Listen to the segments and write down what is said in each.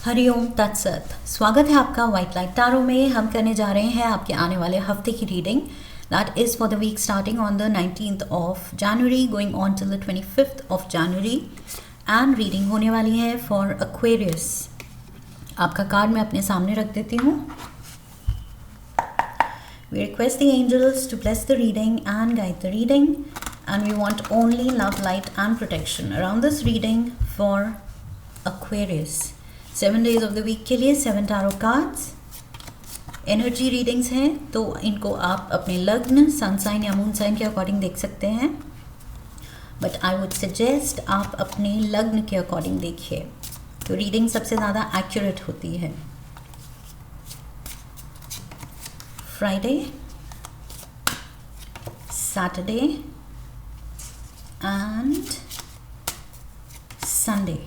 हरिओम तत्सत। स्वागत है आपका वाइट लाइट टैरो में। हम करने जा रहे हैं आपके आने वाले हफ्ते की reading. That is for the week starting on the 19th of January going on till the 25th of January. And reading होने वाली है फॉर एक्वेरियस। आपका कार्ड मैं अपने सामने रख देती हूँ। We request the angels to bless the reading and guide the reading, and we want only love, light and protection around this reading for Aquarius. 7 days of the week के लिए 7 tarot cards energy readings हैं, तो इनको आप अपने लग्न, sun sign या moon sign के अकॉर्डिंग देख सकते हैं, बट आई वुड सजेस्ट आप अपने लग्न के अकॉर्डिंग देखिए, तो रीडिंग सबसे ज़्यादा एक्यूरेट होती है। Friday, Saturday and Sunday.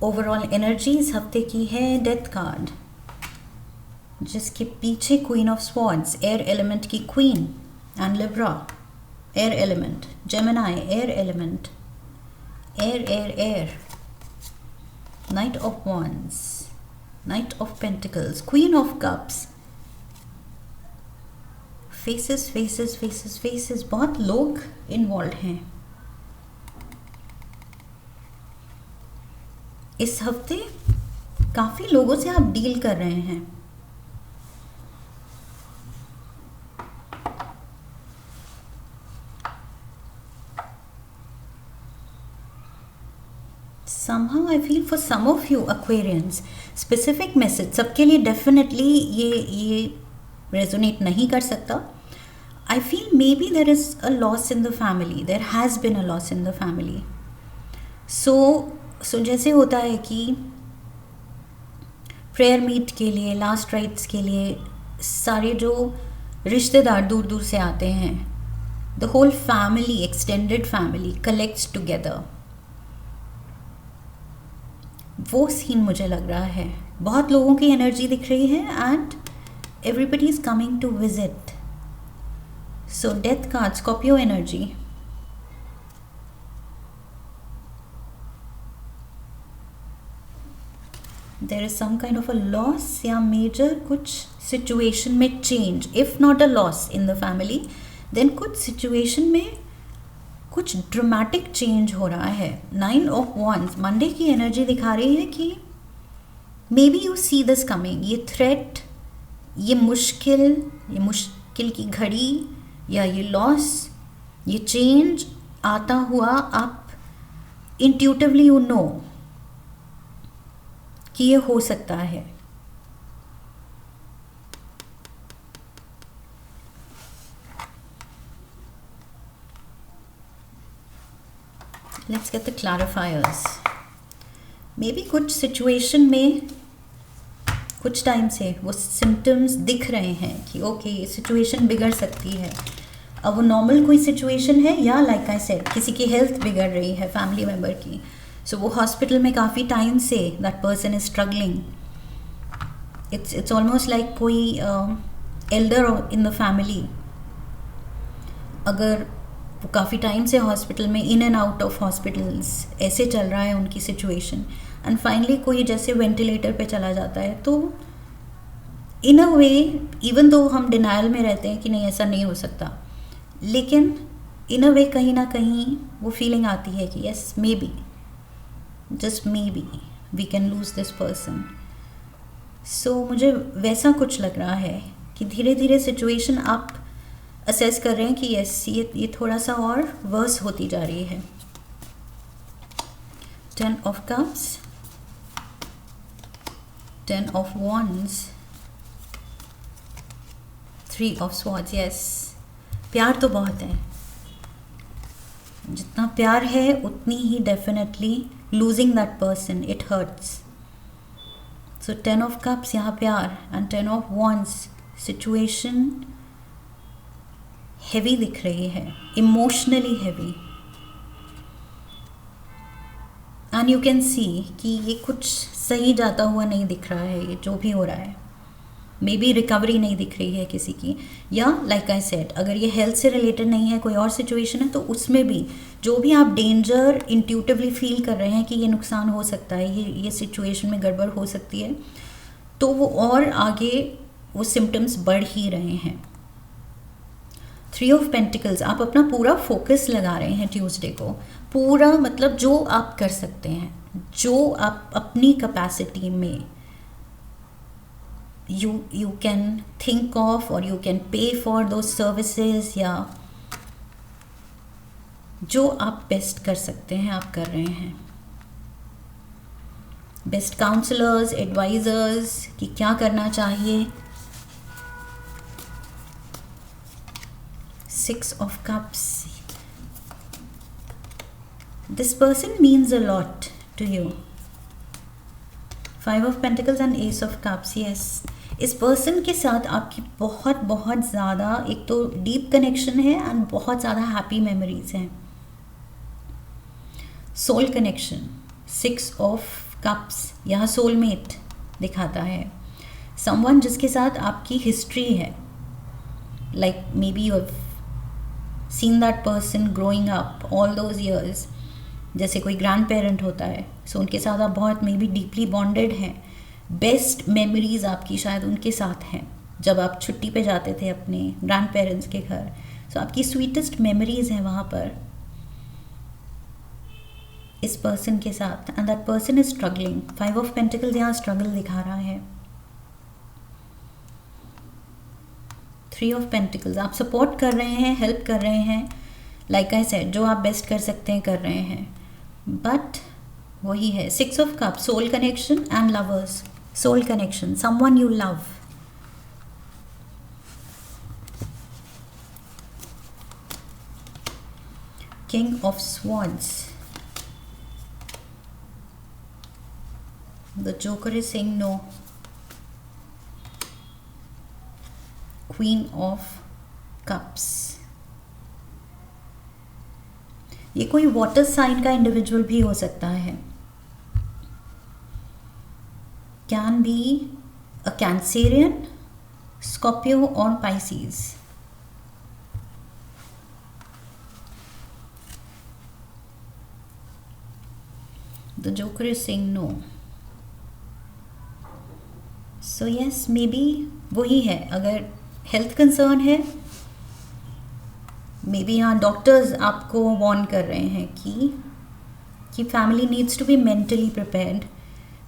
Overall energy इस हफ्ते की है डेथ कार्ड, जिसके पीछे queen of swords, air element की queen, and Libra air element, Gemini air element, air air air, knight of wands, Knight of Pentacles, Queen of Cups, faces faces faces faces। बहुत लोग involve हैं इस हफ्ते। काफी लोगों से आप डील कर रहे हैं। Somehow I feel for some of you Aquarians, specific message सबके लिए definitely ये resonate नहीं कर सकता। I feel maybe there is a loss in the family, there has been a loss in the family. So जैसे होता है कि prayer meet के लिए, last rites के लिए सारे जो रिश्तेदार दूर दूर से आते हैं, the whole family, extended family collects together, वो सीन मुझे लग रहा है। बहुत लोगों की एनर्जी दिख रही है and everybody is coming to visit. So death card, scorpio energy, there is some kind of a loss या मेजर कुछ सिचुएशन में change. If not a loss in the family, then कुछ सिचुएशन में कुछ dramatic change हो रहा है। 9 of wands Monday की एनर्जी दिखा रही है कि maybe you see this coming. ये थ्रेट, ये मुश्किल की घड़ी या ये लॉस, ये चेंज आता हुआ आप इंट्यूटिवली यू नो कि ये हो सकता है। Let's get the clarifiers. Maybe कुछ सिचुएशन में कुछ टाइम से वो सिम्टम्स दिख रहे हैं कि ओके ये सिचुएशन बिगड़ सकती है। अब वो नॉर्मल कोई सिचुएशन है या लाइक आई सेड किसी की हेल्थ बिगड़ रही है फैमिली मेम्बर की, सो वो हॉस्पिटल में काफ़ी time say that person is struggling. It's almost like कोई एल्डर इन द फैमिली, अगर वो काफ़ी टाइम से हॉस्पिटल में in and out of hospitals ऐसे चल रहा है उनकी सिचुएशन, एंड फाइनली कोई जैसे वेंटिलेटर पे चला जाता है, तो इन अ वे इवन दो हम डिनायल में रहते हैं कि नहीं ऐसा नहीं हो सकता, लेकिन इन अ वे कहीं ना कहीं वो फीलिंग आती है कि yes maybe, just maybe we can lose this person. So मुझे वैसा कुछ लग रहा है कि धीरे धीरे सिचुएशन आप असेस कर रहे हैं कि यस ये थोड़ा सा और वर्स होती जा रही है। 10 of cups, 10 of wands, 3 of swords. Yes प्यार तो बहुत है, जितना प्यार है उतनी ही definitely losing that person it hurts. So 10 of cups यहाँ प्यार and 10 of wands situation heavy दिख रही है, emotionally heavy, and you can see कि ये कुछ सही जाता हुआ नहीं दिख रहा है, ये जो भी हो रहा है। मे बी रिकवरी नहीं दिख रही है किसी की, या लाइक आई सेड अगर ये हेल्थ से रिलेटेड नहीं है, कोई और सिचुएशन है, तो उसमें भी जो भी आप डेंजर इंट्यूटिवली फील कर रहे हैं कि ये नुकसान हो सकता है, ये सिचुएशन में गड़बड़ हो सकती है, तो वो और आगे वो सिम्टम्स बढ़ ही रहे हैं। 3 ऑफ पेंटिकल्स, आप अपना पूरा फोकस लगा रहे हैं ट्यूसडे को, पूरा मतलब जो आप कर सकते हैं, जो आप अपनी कैपेसिटी में you can think of or you can pay for those services, या जो आप बेस्ट कर सकते हैं आप कर रहे हैं। बेस्ट काउंसलर्स, एडवाइजर्स कि क्या करना चाहिए। 6 of cups, this person means a lot to you। 5 of pentacles and ace of cups, yes, इस पर्सन के साथ आपकी बहुत बहुत ज़्यादा एक तो डीप कनेक्शन है एंड बहुत ज़्यादा हैप्पी मेमोरीज हैं। सोल कनेक्शन, 6 ऑफ कप्स, यहाँ सोलमेट दिखाता है। समवन जिसके साथ आपकी हिस्ट्री है, like may be you have seen that person growing up all those years, जैसे कोई ग्रैंड पेरेंट होता है, सो उनके साथ आप बहुत मे बी डीपली बॉन्डेड हैं। बेस्ट मेमोरीज आपकी शायद उनके साथ हैं, जब आप छुट्टी पे जाते थे अपने ग्रैंड पेरेंट्स के घर, सो आपकी स्वीटेस्ट मेमोरीज हैं वहाँ पर इस पर्सन के साथ, and that person is struggling. 5 of pentacles यहाँ स्ट्रगल दिखा रहा है। 3 ऑफ पेंटिकल्स, आप सपोर्ट कर रहे हैं, हेल्प कर रहे हैं, लाइक आई सेड जो आप बेस्ट कर सकते हैं कर रहे हैं, बट वही है 6 of cup, soul connection and lovers. Soul connection, someone you love, king of swords, the joker is saying no, queen of cups, ये कोई वाटर साइन का इंडिविजुअल भी हो सकता है, can be a Cancerian, Scorpio और Pisces. The joker is saying no, so yes maybe वही है। अगर हेल्थ कंसर्न है, मे बी यहाँ डॉक्टर्स आपको वार्न कर रहे हैं कि family needs to be mentally prepared,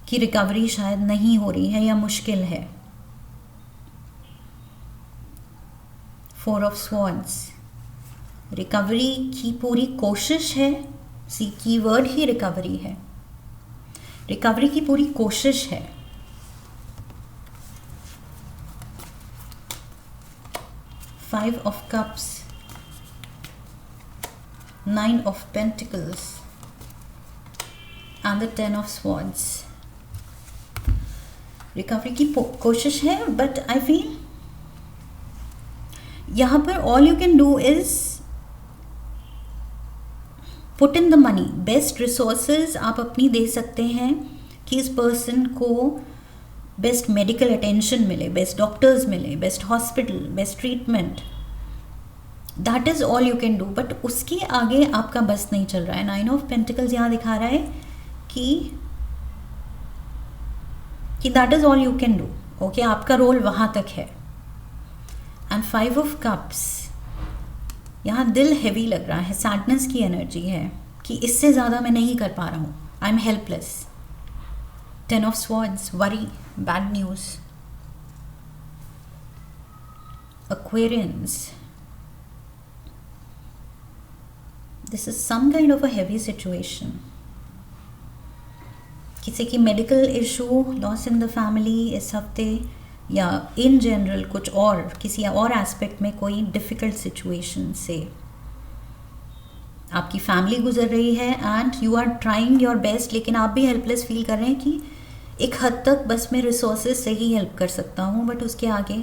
कि रिकवरी शायद नहीं हो रही है या मुश्किल है। 4 ऑफ स्वॉर्ड्स, रिकवरी की पूरी कोशिश है, सी कीवर्ड ही रिकवरी है, रिकवरी की पूरी कोशिश है। 5 of cups, 9 of pentacles and the 10 of swords, recovery की कोशिश है, बट आई फील यहाँ पर all you can do is put in the money. Best resources आप अपनी दे सकते हैं कि इस पर्सन को बेस्ट मेडिकल अटेंशन मिले, बेस्ट डॉक्टर्स मिले, best hospital, best treatment, that is all you can do. But उसके आगे आपका बस नहीं चल रहा है। 9 ऑफ पेंटिकल्स यहाँ दिखा रहा है कि that is all you can do, okay, आपका रोल वहाँ तक है। एंड 5 ऑफ कप्स, यहाँ दिल हैवी लग रहा है, सैडनेस की एनर्जी है कि इससे ज़्यादा मैं नहीं कर पा रहा हूँ, I am helpless. 10 of swords, worry, bad news. Aquarians, this is some kind of a heavy situation. किसी की medical issue, loss in the family इस हफ्ते, या इन जनरल कुछ और किसी और एस्पेक्ट में कोई डिफ़िकल्ट सिचुएशन से आपकी फैमिली गुजर रही है and you are trying your best, लेकिन आप भी हेल्पलेस फील कर रहे हैं कि एक हद तक बस मैं रिसोर्सेज से ही हेल्प कर सकता हूँ, बट उसके आगे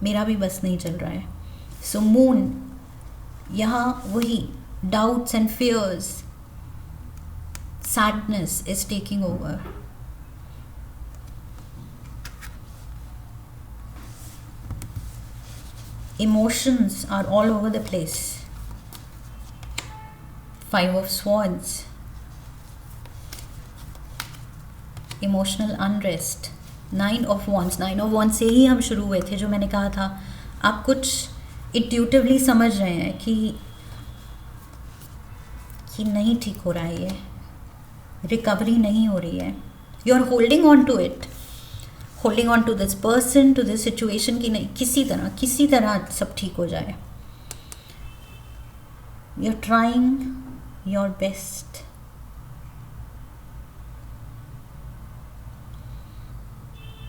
मेरा भी बस नहीं चल रहा है। सो मून, यहाँ वही doubts and fears, sadness is taking over. Emotions are all over the place. Five of Swords, emotional unrest, 9 of Wands. 9 of Wands से ही हम शुरू हुए थे, जो मैंने कहा था आप कुछ इंट्यूटिवली समझ रहे हैं कि नहीं ठीक हो रहा है, ये रिकवरी नहीं हो रही है. You are holding on to it, holding on to this person, to this situation की नहीं, किसी तरह सब ठीक हो जाए. You are trying your best.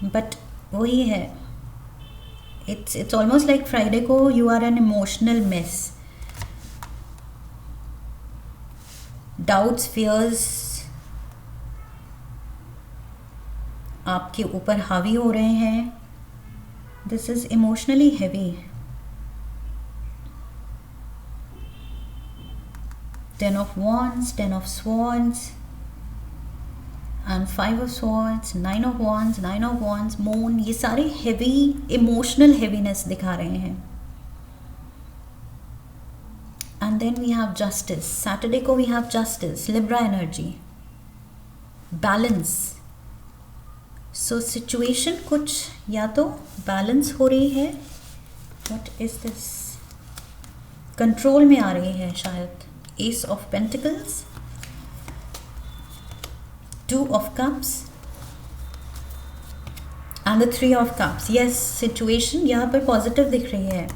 But वही है, इट्स ऑलमोस्ट लाइक फ्राइडे को you are an emotional mess. Doubts, fears आपके ऊपर हावी हो रहे हैं. This is emotionally heavy. 10 of Wands, 10 of Swords and 5 of Swords, 9 of Wands, 9 of Wands, Moon. ये सारे हेवी इमोशनल हेवीनेस दिखा रहे हैं. And then we have justice. Saturday को we have justice, Libra energy, balance. So situation कुछ या तो balance हो रही है, व्हाट इज दिस, कंट्रोल में आ रही है शायद. Ace of Pentacles, 2 of Cups and the 3 of Cups. Yes, situation यहाँ पर पॉजिटिव दिख रही है.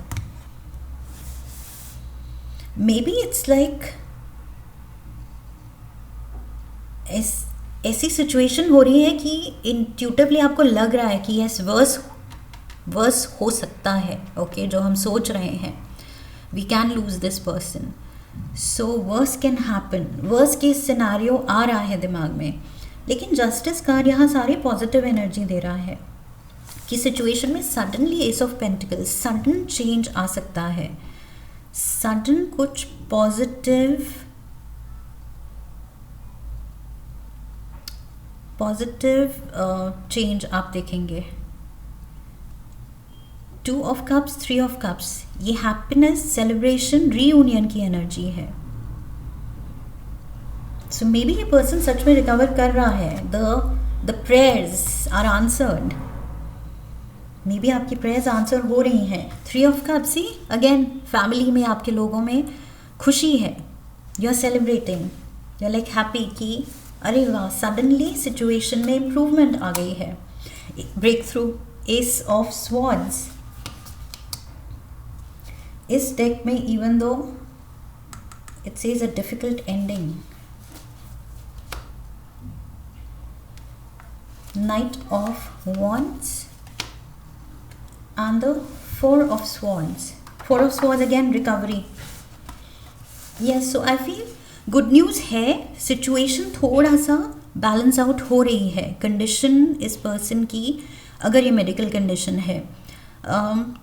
Maybe it's like ऐसी सिचुएशन हो रही है कि इंट्यूटिवली आपको लग रहा है कि यस वर्स हो सकता है. ओके, जो हम सोच रहे हैं, we can lose this person. So worse can happen, worse case scenario आ रहा है दिमाग में. लेकिन जस्टिस कार्ड यहाँ सारी पॉजिटिव एनर्जी दे रहा है कि सिचुएशन में suddenly ace of pentacles, sudden change आ सकता है. सडन कुछ पॉजिटिव चेंज आप देखेंगे. 2 of Cups, 3 of Cups, ये हैप्पीनेस, सेलिब्रेशन, रीयूनियन की एनर्जी है. सो मे बी ये पर्सन सच में रिकवर कर रहा है. The prayers are answered. Maybe आपकी प्रेयर्स आंसर हो रही हैं. 3 of Cups, ही अगेन फैमिली में आपके लोगों में खुशी है. You are celebrating, you are like happy कि अरे वाह, सडनली सिचुएशन में इम्प्रूवमेंट आ गई है. Breakthrough. Ace of swords. इस डेक में even though it says a difficult ending. Knight of wands and the 4 of Swords. 4 of Swords again recovery. Yes, so I feel good news है. Situation थोड़ा सा balance out हो रही है. Condition इस person की, अगर ये मेडिकल कंडीशन है,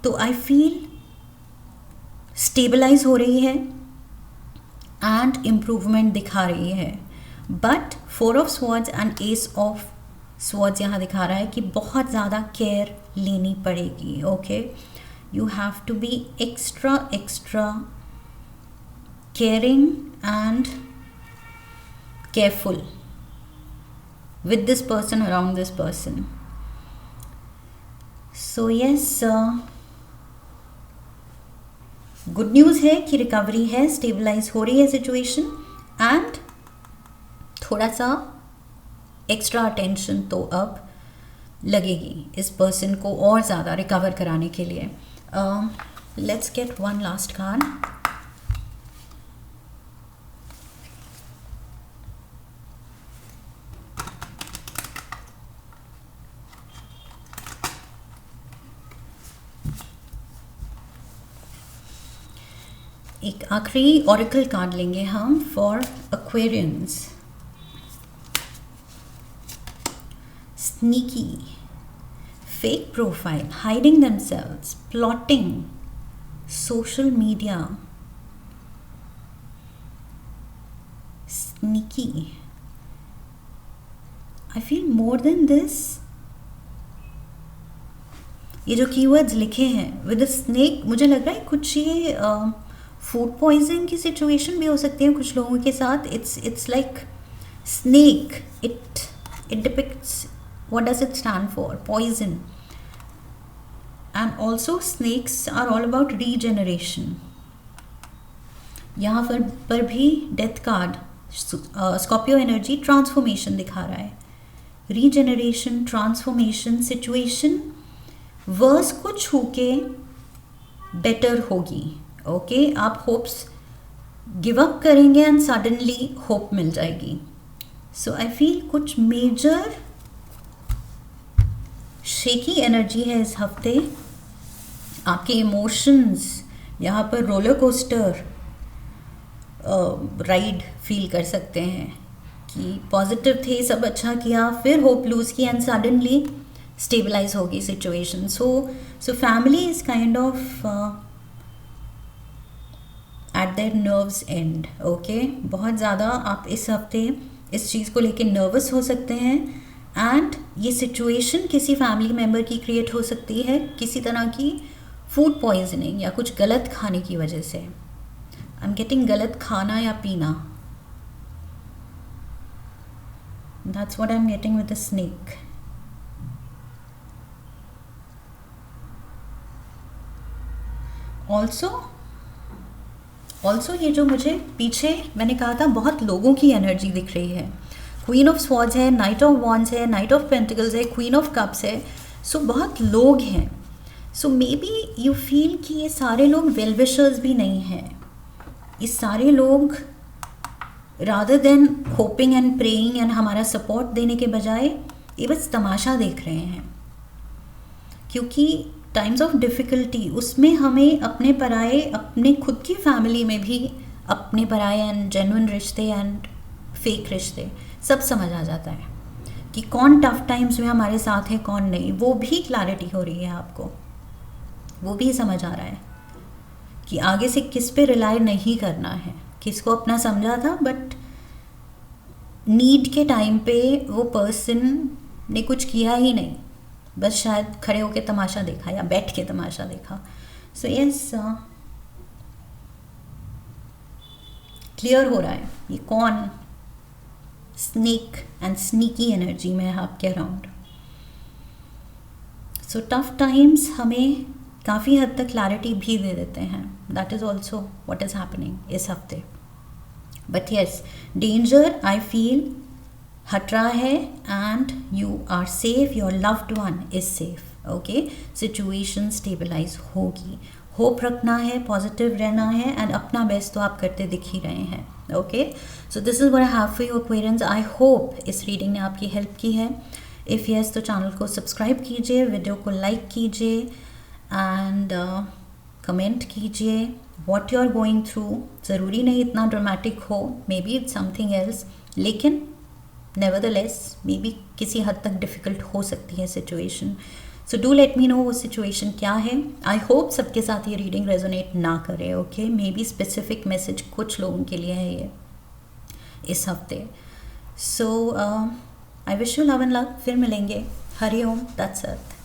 तो आई फील स्टेबलाइज हो रही है एंड इम्प्रूवमेंट दिखा रही है. But 4 of Swords and Ace of Swords यहाँ दिखा रहा है कि बहुत ज़्यादा केयर लेनी पड़ेगी. Okay, you have to be extra caring and careful with this person, around this person. So yes, good news है कि रिकवरी है, स्टेबलाइज हो रही है सिचुएशन, एंड थोड़ा सा एक्स्ट्रा अटेंशन तो अब लगेगी इस पर्सन को और ज़्यादा रिकवर कराने के लिए. Let's get one last card. एक आखिरी ऑरेकल कार्ड लेंगे हम for Aquarians. Sneaky, fake profile, hiding themselves, plotting, social media. Sneaky. I feel more than this, ये जो कीवर्ड्स लिखे हैं विद स्नेक, मुझे लग रहा है कुछ ये फूड पॉइजनिंग की सिचुएशन भी हो सकती है कुछ लोगों के साथ. It's like snake, it depicts what does it stand for, poison. And also snakes are all about regeneration. यहाँ पर भी death card scorpio energy transformation दिखा रहा है. रीजेनरेशन, ट्रांसफॉर्मेशन, सिचुएशन वर्स को छू के बेटर होगी. ओके आप होप्स गिव अप करेंगे एंड सडनली होप मिल जाएगी. सो आई फील कुछ मेजर शेकी एनर्जी है इस हफ्ते. आपके इमोशंस यहाँ पर रोलर कोस्टर राइड फील कर सकते हैं कि पॉजिटिव थे, सब अच्छा किया, फिर होप लूज की एंड सडनली स्टेबलाइज होगी situation. So family is kind of eight there nerves and. Okay बहुत ज़्यादा आप इस हफ्ते इस चीज़ को लेके नर्वस हो सकते हैं. एंड ये सिचुएशन किसी फैमिली मेम्बर की क्रिएट हो सकती है किसी तरह की फूड पॉइजनिंग या कुछ गलत खाने की वजह से. आई एम गेटिंग गलत खाना या पीना. That's what I am getting with the snake. Also ये जो मुझे पीछे मैंने कहा था बहुत लोगों की एनर्जी दिख रही है. क्वीन ऑफ स्वॉर्ड्स है, नाइट ऑफ वॉन्ड्स है, नाइट ऑफ पेंटिकल्स है, क्वीन ऑफ कप्स है. सो बहुत लोग हैं. सो मे बी यू फील कि ये सारे लोग वेल विशर्स भी नहीं हैं. ये सारे लोग rather than hoping and praying and हमारा सपोर्ट देने के बजाय ये बस तमाशा देख रहे हैं. क्योंकि टाइम्स ऑफ डिफ़िकल्टी उसमें हमें अपने पराए, अपने खुद की फैमिली में भी अपने पराए एंड जेन्युइन रिश्ते एंड फेक रिश्ते सब समझ आ जाता है कि कौन टफ टाइम्स में हमारे साथ है कौन नहीं. वो भी क्लैरिटी हो रही है आपको, वो भी समझ आ रहा है कि आगे से किस पे रिलाई नहीं करना है. किसको अपना समझा था बट नीड के टाइम पे वो पर्सन ने कुछ किया ही नहीं, बस शायद खड़े होके तमाशा देखा या बैठ के तमाशा देखा. सो यस क्लियर हो रहा है ये कौन स्नेक एंड स्नीकी एनर्जी में है आपके अराउंड. सो टफ टाइम्स हमें काफ़ी हद तक क्लैरिटी भी दे देते हैं. That is also what is happening इस हफ्ते. But yes danger I feel हट रहा है and you are safe, your loved one is safe. Okay situation stabilize होगी. होप रखना है, पॉजिटिव रहना है एंड अपना बेस्ट तो आप करते दिख ही रहे हैं. Okay so this is what I have for you Aquarians. I hope इस रीडिंग ने आपकी हेल्प की है. इफ़ यस तो चैनल को सब्सक्राइब कीजिए, वीडियो को लाइक कीजिए एंड कमेंट कीजिए what you are going through. ज़रूरी नहीं इतना ड्रामेटिक हो, maybe it's something else, लेकिन नेवरदलेस मे बी किसी हद तक डिफ़िकल्ट हो सकती है situation. So do let me know वो सिचुएशन क्या है. आई होप सबके साथ ये रीडिंग रेजोनेट ना करे. Okay maybe specific message कुछ लोगों के लिए है ये इस हफ्ते. So I wish you love and luck. फिर मिलेंगे. हरि ओम. That's it.